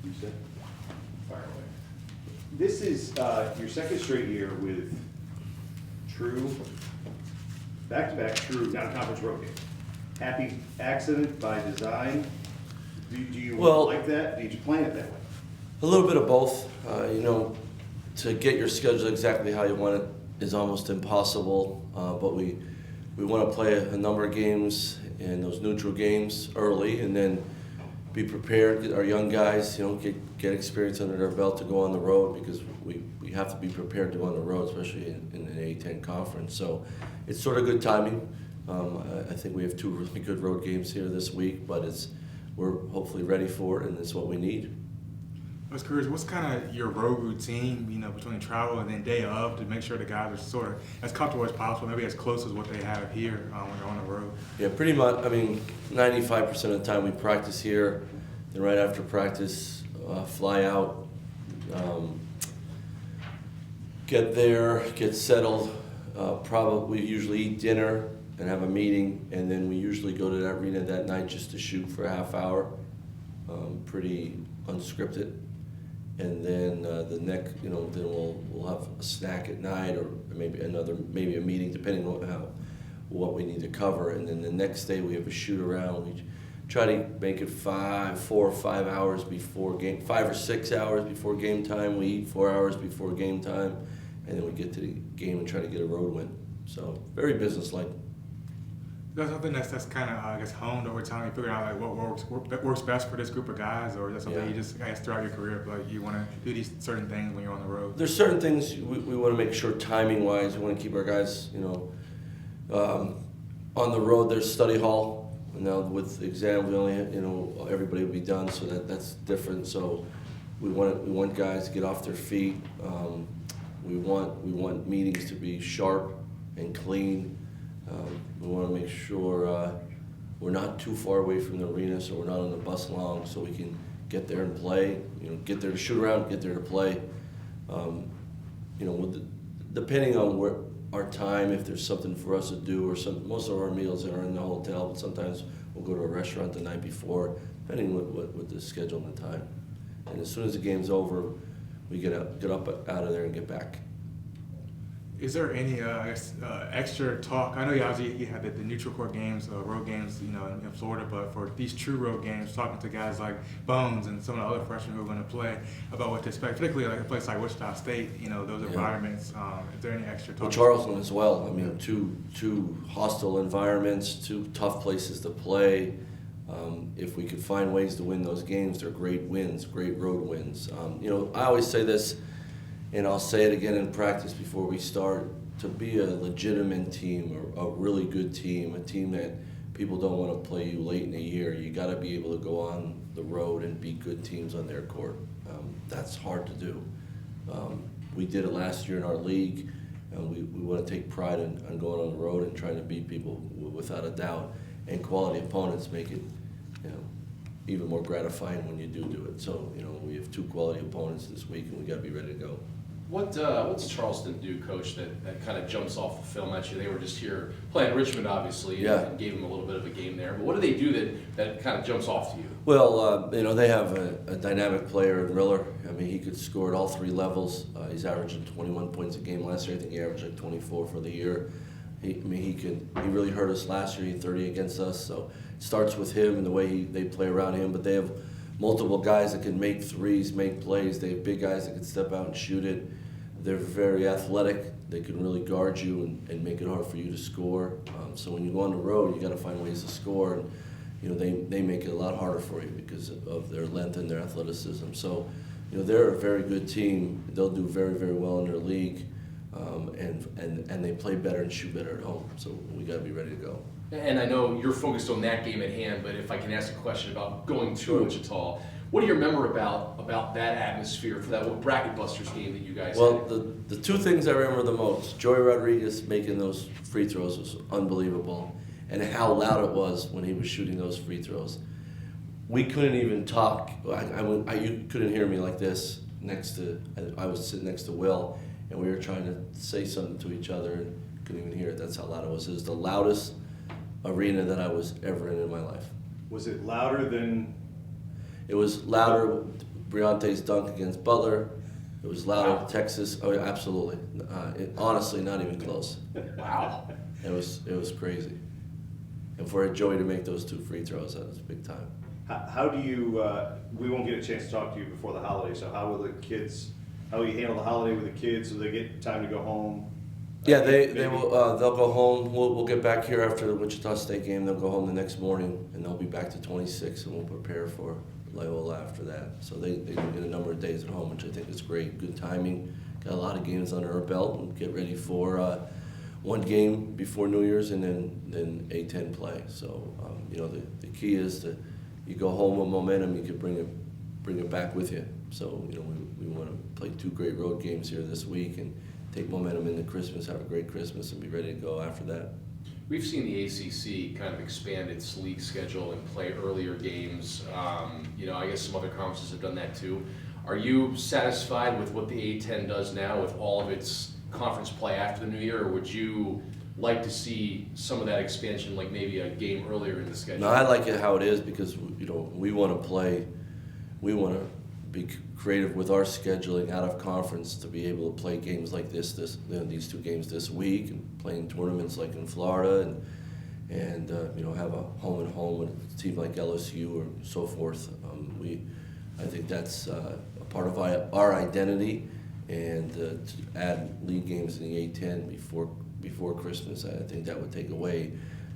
you said? Fire away. This is your second straight year with back-to-back true non-conference road games. Happy accident by design? Do you like that? Did you plan it that way? A little bit of both. To get your schedule exactly how you want it is almost impossible, but we want to play a number of games in those neutral games early and then be prepared, get our young guys, get experience under their belt to go on the road because we have to be prepared to go on the road, especially in an A-10 conference. So it's sort of good timing. I think we have two really good road games here this week, but we're hopefully ready for it, and it's what we need. I was curious, what's kind of your road routine, between travel and then day of to make sure the guys are sort of as comfortable as possible, maybe as close as what they have here when they're on the road? Yeah, pretty much. 95% of the time we practice here, then right after practice, fly out, get there, get settled, we usually eat dinner and have a meeting, and then we usually go to the arena that night just to shoot for a half hour, pretty unscripted. And then then we'll have a snack at night, or maybe a meeting, depending on what we need to cover. And then the next day we have a shoot around. We try to make it 4 or 5 hours before game, 5 or 6 hours before game time. We eat 4 hours before game time, and then we get to the game and try to get a road win. So very businesslike. Is that something that's kind of honed over time? You figure out what works best for this group of guys, or is that something you just throughout your career, you want to do these certain things when you're on the road? There's certain things we want to make sure timing-wise. We want to keep our guys, on the road. There's study hall. Now with exam, we only everybody will be done, so that's different. So we want guys to get off their feet. We want meetings to be sharp and clean. We want to make sure we're not too far away from the arena, so we're not on the bus long, so we can get there and play. Get there to shoot around, get there to play. Depending on where our time, if there's something for us to do, or most of our meals are in the hotel, but sometimes we'll go to a restaurant the night before, depending with the schedule and time. And as soon as the game's over, we get up out of there and get back. Is there any extra talk? I know you had the neutral court games, road games, in Florida, but for these true road games, talking to guys like Bones and some of the other freshmen who are going to play about what to expect, particularly like a place like Wichita State, those environments. Is there any extra talk? Well, Charleston as well. Two hostile environments, two tough places to play. If we could find ways to win those games, they're great wins, great road wins. I always say this, and I'll say it again in practice before we start, to be a legitimate team, or a really good team, a team that people don't want to play you late in the year, you got to be able to go on the road and beat good teams on their court. That's hard to do. We did it last year in our league, and we want to take pride on going on the road and trying to beat people without a doubt. And quality opponents make it even more gratifying when you do it. So we have two quality opponents this week, and we got to be ready to go. What's Charleston do, Coach, that kind of jumps off the film at you? They were just here playing Richmond, obviously, and gave them a little bit of a game there. But what do they do that kind of jumps off to you? Well, they have a dynamic player in Riller. He could score at all three levels. He's averaging 21 points a game last year. I think he averaged like 24 for the year. He really hurt us last year. He had 30 against us. So it starts with him and the way they play around him. But they have multiple guys that can make threes, make plays. They have big guys that can step out and shoot it. They're very athletic. They can really guard you and make it hard for you to score. So when you go on the road, you got to find ways to score. And they make it a lot harder for you because of their length and their athleticism. So they're a very good team. They'll do very, very well in their league. And they play better and shoot better at home. So we got to be ready to go. And I know you're focused on that game at hand, but if I can ask a question about going to Wichita, what do you remember about that atmosphere for that Bracket Busters game that you guys had? The two things I remember the most, Joey Rodriguez making those free throws was unbelievable, and how loud it was when he was shooting those free throws. We couldn't even talk. You couldn't hear me like this I was sitting next to Will, and we were trying to say something to each other and couldn't even hear it. That's how loud it was. It was the loudest arena that I was ever in my life. Was it louder than? It was louder. Briante's dunk against Butler. It was louder. Wow. Texas. Oh, yeah, absolutely. Honestly, not even close. Wow. It was crazy. And for Joey to make those 2 free throws, that was big time. How do you, we won't get a chance to talk to you before the holiday, so how will you handle the holiday with the kids so they get time to go home? Yeah, they Maybe- will. They'll go home. We'll get back here after the Wichita State game. They'll go home the next morning, and they'll be back to 26, and we'll prepare for Loyola after that. So they do get a number of days at home, which I think is great. Good timing. Got a lot of games under our belt, and get ready for one game before New Year's, and then A10 play. So the key is to you go home with momentum. You can bring it back with you. So we want to play 2 great road games here this week and take momentum into Christmas, have a great Christmas, and be ready to go after that. We've seen the ACC kind of expand its league schedule and play earlier games. I guess some other conferences have done that too. Are you satisfied with what the A10 does now with all of its conference play after the new year, or would you like to see some of that expansion, like maybe a game earlier in the schedule? No, I like it how it is because we want to play, we want to be creative with our scheduling out of conference to be able to play games like these 2 games this week, and playing tournaments like in Florida, and have a home and home with a team like LSU or so forth. I think that's a part of our identity, and to add league games in the A10 before Christmas, I think that would take away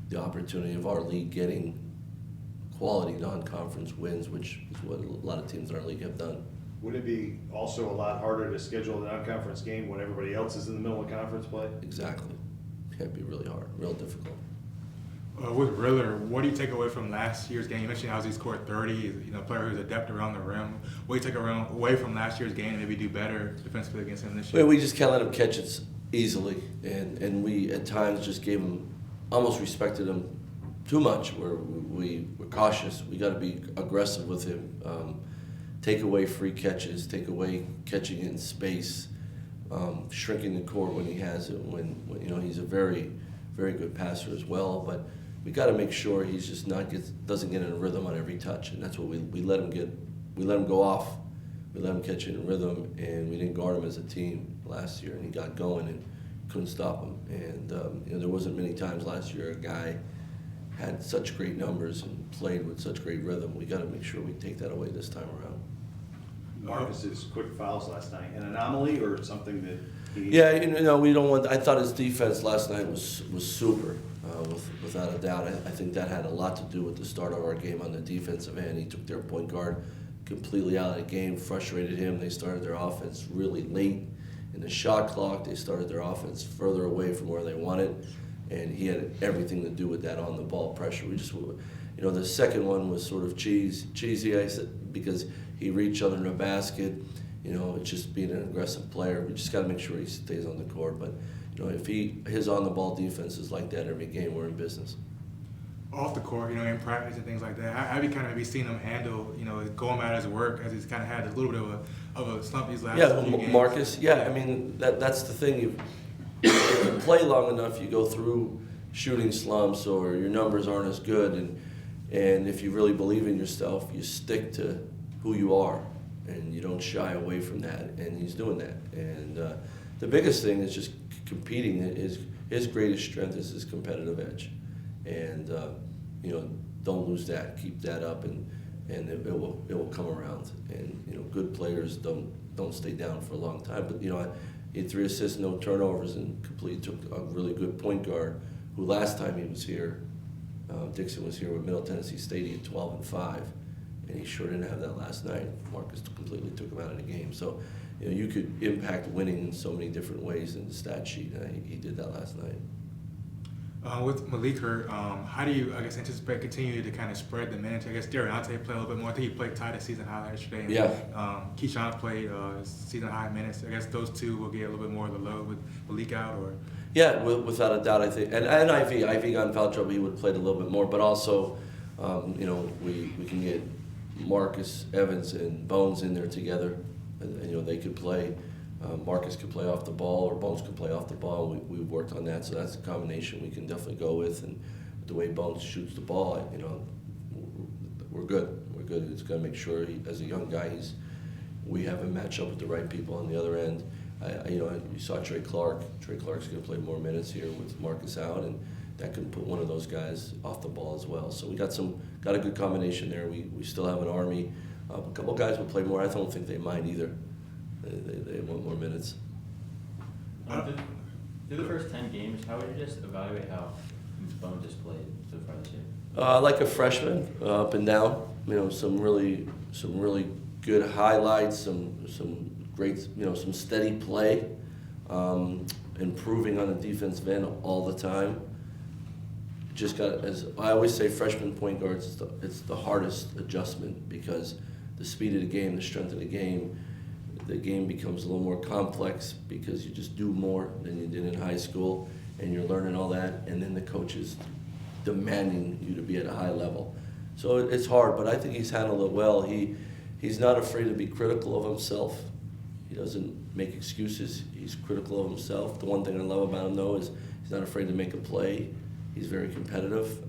the opportunity of our league getting quality non-conference wins, which is what a lot of teams in our league have done. Would it be also a lot harder to schedule a non-conference game when everybody else is in the middle of conference play? Exactly. It'd be really hard, real difficult. With Riller, what do you take away from last year's game? You mentioned how he scored 30, player who's adept around the rim. What do you take away from last year's game and maybe do better defensively against him this year? Well, we just can't let him catch it easily, and we at times just gave him, almost respected him too much, where we were cautious. We got to be aggressive with him. Take away free catches, take away catching in space, shrinking the court when he has it. When he's a very, very good passer as well, but we got to make sure he's just doesn't get in a rhythm on every touch, and that's what we let him get. We let him go off. We let him catch it in rhythm, and we didn't guard him as a team last year, and he got going and couldn't stop him. And there wasn't many times last year a guy had such great numbers and played with such great rhythm. We got to make sure we take that away this time around. Marcus's quick fouls last night, an anomaly or something that he needs? Yeah, we don't want. I thought his defense last night was super, without a doubt. I think that had a lot to do with the start of our game on the defensive end. He took their point guard completely out of the game, frustrated him. They started their offense really late in the shot clock. They started their offense further away from where they wanted, and he had everything to do with that on the ball pressure. We just, the second one was sort of cheesy. I said because he reached under the basket. It's just being an aggressive player. We just got to make sure he stays on the court. But if his on the ball defense is like that every game, we're in business. Off the court, in practice and things like that, have you kind of maybe seen him handle, going at his work as he's kind of had a little bit of a slump these last few games? Marcus. Yeah, I mean that's the thing. If you play long enough, you go through shooting slumps or your numbers aren't as good, and if you really believe in yourself, you stick to who you are, and you don't shy away from that. And he's doing that. And the biggest thing is just competing. His greatest strength is his competitive edge, and don't lose that. Keep that up, and it will come around. And good players don't stay down for a long time. But he had 3 assists, no turnovers, and completely took a really good point guard who last time he was here, Dixon was here with Middle Tennessee State. He had 12 and 5. And he sure didn't have that last night. Marcus completely took him out of the game. So, you could impact winning in so many different ways in the stat sheet. He did that last night. With Malik Hurt, how do you, anticipate continue to kind of spread the minutes? I guess Dariante played a little bit more. I think he played tied a season high yesterday. And, yeah. Keyshawn played season high minutes. I guess those two will get a little bit more of the load with Malik out, or? Yeah, without a doubt, I think. And IV got in foul trouble. He would have played a little bit more. But also, we can get Marcus, Evans, and Bones in there together, and they could play. Marcus could play off the ball, or Bones could play off the ball. We've worked on that, so that's a combination we can definitely go with. And the way Bones shoots the ball, we're good. We're good. It's got to make sure as a young guy, we haven't matched up with the right people on the other end. You saw Trey Clark. Trey Clark's going to play more minutes here with Marcus out, and that could put one of those guys off the ball as well. So we got a good combination there. We still have an army. A couple guys will play more. I don't think they mind either. They want more minutes. Through the first 10 games, how would you just evaluate how Bones has played so far this year? Like a freshman, up and down. Some really good highlights. Some great, some steady play. Improving on the defensive end all the time. Just got, as I always say, freshman point guards, it's the hardest adjustment because the speed of the game, the strength of the game becomes a little more complex because you just do more than you did in high school, and you're learning all that, and then the coach is demanding you to be at a high level. So it's hard, but I think he's handled it well. He's not afraid to be critical of himself. He doesn't make excuses. He's critical of himself. The one thing I love about him, though, is he's not afraid to make a play. He's very competitive.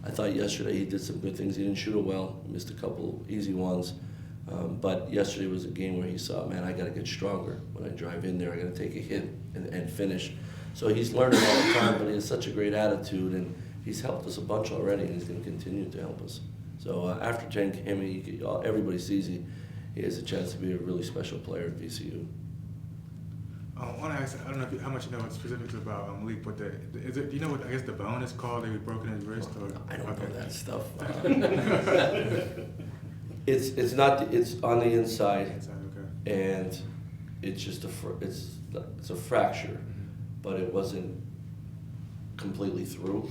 I thought yesterday he did some good things. He didn't shoot it well. He missed a couple easy ones. But yesterday was a game where he saw, man, I got to get stronger. When I drive in there, I got to take a hit and finish. So he's learning all the time, but he has such a great attitude, and he's helped us a bunch already, and he's going to continue to help us. So after 10 came, everybody sees he has a chance to be a really special player at VCU. I want to ask, I don't know how much you know specifics about Malik, but do you know what, I guess, the bone is called? He broken his wrist? Or I don't know that stuff. It's It's on the inside, okay. and it's just it's a fracture, but it wasn't completely through,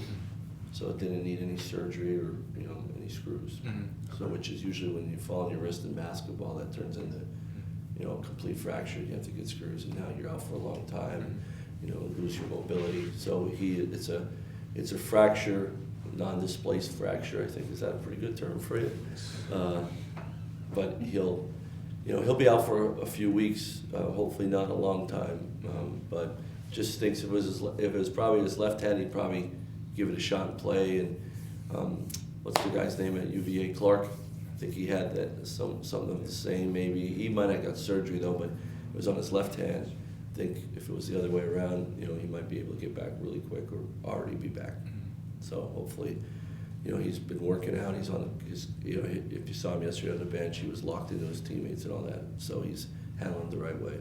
so it didn't need any surgery or any screws. Mm-hmm. So which is usually when you fall on your wrist in basketball, that turns into a complete fracture. You have to get screws, and now you're out for a long time. Lose your mobility. So it's a fracture, non-displaced fracture. I think is that a pretty good term for it. But he'll be out for a few weeks. Hopefully not a long time. But just thinks if it was probably his left hand, he'd probably give it a shot and play. And what's the guy's name at UVA? Clark. I think he had that something of the same. Maybe he might have got surgery though, but it was on his left hand. I think if it was the other way around, he might be able to get back really quick or already be back. So hopefully, he's been working out. He's on his, if you saw him yesterday on the bench, he was locked into his teammates and all that. So he's handling the right way.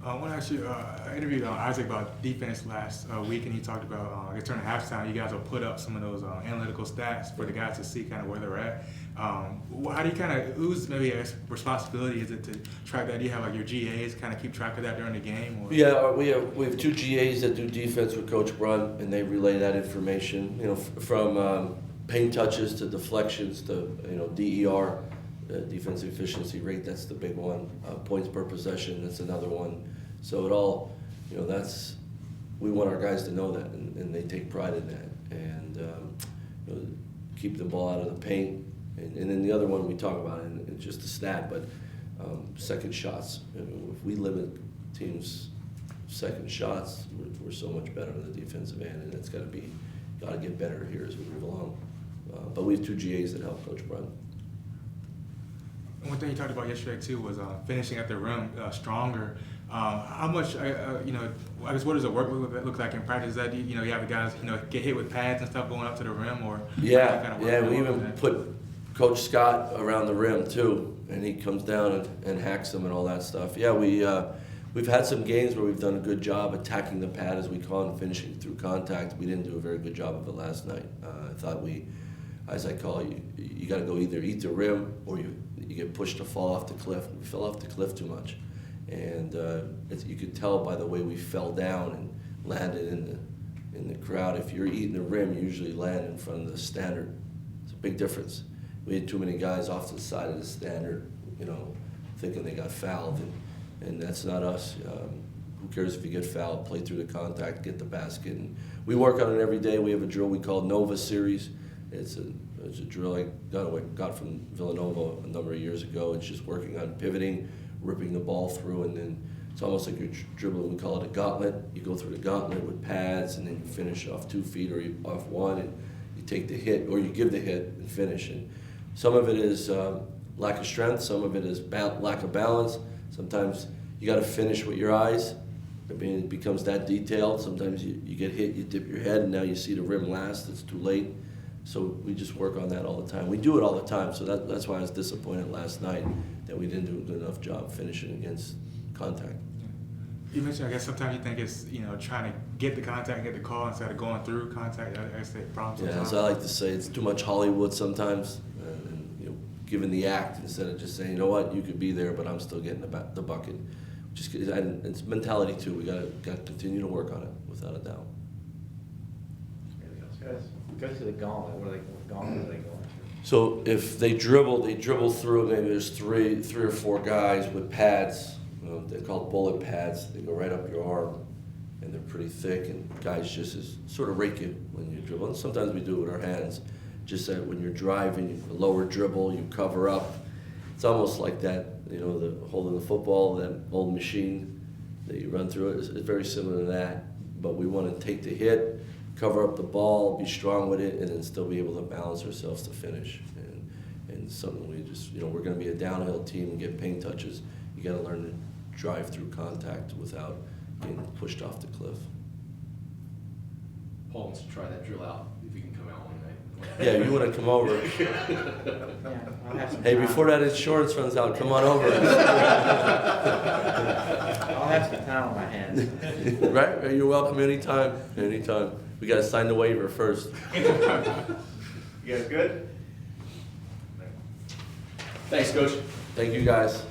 I want to ask you, I interviewed Isaac about defense last week, and he talked about, I guess during halftime, you guys will put up some of those analytical stats for the guys to see kind of where they're at. How do you whose maybe responsibility is it to track that? Do you have like your GAs kind of keep track of that during the game? Or? Yeah, we have two GAs that do defense with Coach Brunt, and they relay that information, from paint touches to deflections to, DER, defensive efficiency rate, that's the big one. Points per possession, that's another one. So it all, we want our guys to know that, and they take pride in that. And keep the ball out of the paint. And then the other one we talk about, and it's just a stat, but second shots. If we limit teams' second shots, we're so much better on the defensive end, and it's got to get better here as we move along. But we have two GAs that help Coach Brunt. One thing you talked about yesterday too was finishing at the rim stronger. How much, I guess, what does the work look like in practice? Is that you have the guys get hit with pads and stuff going up to the rim, or we even put Coach Scott around the rim too, and he comes down and hacks them and all that stuff. Yeah, we've had some games where we've done a good job attacking the pad, as we call it, and finishing through contact. We didn't do a very good job of it last night. I thought as I call it, you got to go either eat the rim or you get pushed to fall off the cliff. We fell off the cliff too much, and you could tell by the way we fell down and landed in the crowd. If you're eating the rim, you usually land in front of the standard. It's a big difference. We had too many guys off to the side of the standard, thinking they got fouled, and that's not us. Who cares if you get fouled? Play through the contact, get the basket. And we work on it every day. We have a drill we call Nova Series. It's a drill I got from Villanova a number of years ago. It's just working on pivoting, ripping the ball through, and then it's almost like you're dribbling. We call it a gauntlet. You go through the gauntlet with pads, and then you finish off 2 feet or off one, and you take the hit, or you give the hit and finish. And some of it is lack of strength, some of it is lack of balance. Sometimes you got to finish with your eyes. I mean, it becomes that detailed. Sometimes you get hit, you dip your head, and now you see the rim last. It's too late. So we just work on that all the time. We do it all the time, so that's why I was disappointed last night that we didn't do a good enough job finishing against contact. You mentioned, I guess sometimes you think it's, trying to get the contact, get the call instead of going through contact. I guess that problem Yeah, sometimes. so I like to say it's too much Hollywood sometimes, and giving the act instead of just saying, you know what, you could be there, but I'm still getting the bucket. And it's mentality too. We gotta continue to work on it, without a doubt. Go through the gauntlet. What gauntlet are they going through? So if they dribble through. Maybe there's three or four guys with pads. They're called bullet pads. They go right up your arm, and they're pretty thick. And guys just sort of rake you when you dribble. And sometimes we do it with our hands. Just that when you're driving, you lower dribble, you cover up. It's almost like that. The holding the football, that old machine that you run through it is very similar to that. But we want to take the hit, cover up the ball, be strong with it, and then still be able to balance ourselves to finish. And something we just, we're going to be a downhill team and get paint touches. You got to learn to drive through contact without getting pushed off the cliff. Paul wants to try that drill out, if we can come out one night. Yeah, you want to come over. Yeah, I'll have some Hey, time. before that insurance runs out, come on over. I'll have some time on my hands. Right? You're welcome anytime. Anytime. We got to sign the waiver first. You guys good? Thanks, Coach. Thank you, guys.